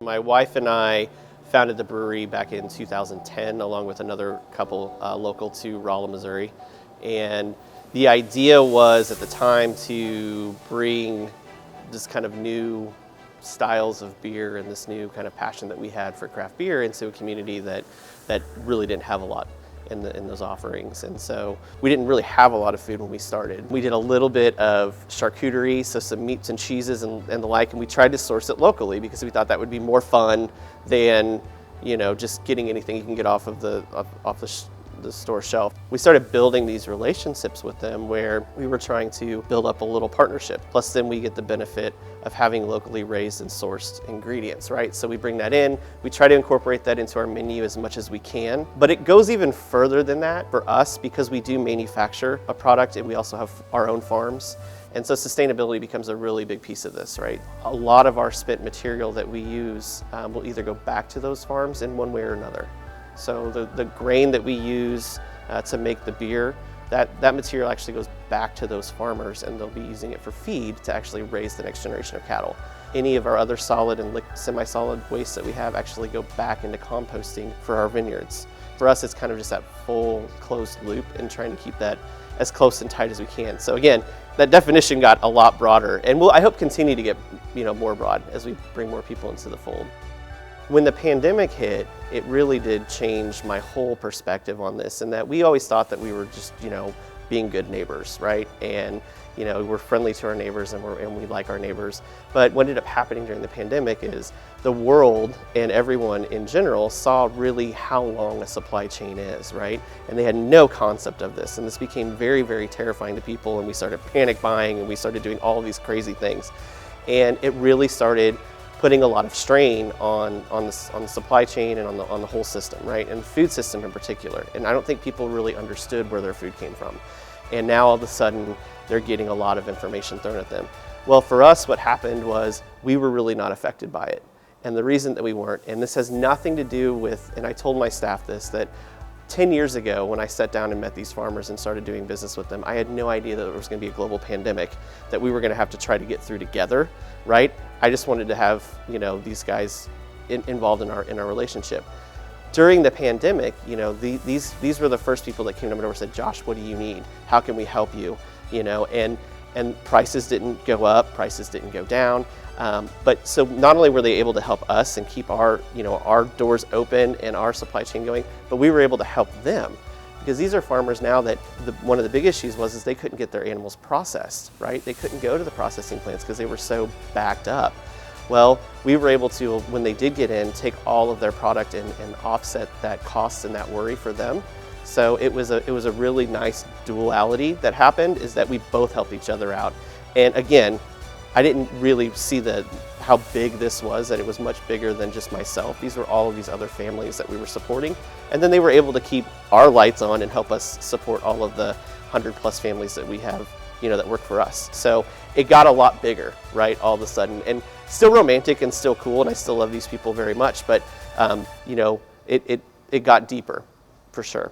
My wife and I founded the brewery back in 2010 along with another couple local to Rolla, Missouri. And the idea was at the time to bring this kind of new styles of beer and this new kind of passion that we had for craft beer into a community that really didn't have a lot in those offerings. And so we didn't really have a lot of food when we started. We did a little bit of charcuterie, so some meats and cheeses and the like, and we tried to source it locally because we thought that would be more fun than, you know, just getting anything you can get off of the store shelf. We started building these relationships with them where we were trying to build up a little partnership. Plus then we get the benefit of having locally raised and sourced ingredients, right? So we bring that in, we try to incorporate that into our menu as much as we can, but it goes even further than that for us because we do manufacture a product and we also have our own farms. And so sustainability becomes a really big piece of this, right? A lot of our spent material that we use will either go back to those farms in one way or another. So the grain that we use to make the beer, that material actually goes back to those farmers and they'll be using it for feed to actually raise the next generation of cattle. Any of our other solid and semi-solid waste that we have actually go back into composting for our vineyards. For us, it's kind of just that full closed loop and trying to keep that as close and tight as we can. So again, that definition got a lot broader and will, I hope, continue to get more broad as we bring more people into the fold. When the pandemic hit, it really did change my whole perspective on this, and that we always thought that we were just, being good neighbors, right? And, we're friendly to our neighbors and we like our neighbors. But what ended up happening during the pandemic is the world and everyone in general saw really how long a supply chain is, right? And they had no concept of this. And this became very, very terrifying to people, and we started panic buying and we started doing all of these crazy things. And it really started putting a lot of strain on the supply chain and on the whole system, right? And the food system in particular. And I don't think people really understood where their food came from. And now all of a sudden, they're getting a lot of information thrown at them. Well, for us, what happened was we were really not affected by it. And the reason that we weren't, and this has nothing to do with, and I told my staff this, that 10 years ago, when I sat down and met these farmers and started doing business with them, I had no idea that there was going to be a global pandemic that we were going to have to try to get through together, right? I just wanted to have, these guys involved in our relationship. During the pandemic, these were the first people that came to me and said, "Josh, what do you need? How can we help you?" And prices didn't go up, prices didn't go down. But so not only were they able to help us and keep our doors open and our supply chain going, but we were able to help them because these are farmers now that one of the big issues was they couldn't get their animals processed, right? They couldn't go to the processing plants because they were so backed up. Well, we were able to, when they did get in, take all of their product and offset that cost and that worry for them. So it was a really nice duality that happened, is that we both helped each other out. And again, I didn't really see how big this was, that it was much bigger than just myself. These were all of these other families that we were supporting. And then they were able to keep our lights on and help us support all of the 100+ families that we have, that work for us. So it got a lot bigger, right, all of a sudden. And still romantic and still cool, and I still love these people very much, but, it got deeper, for sure.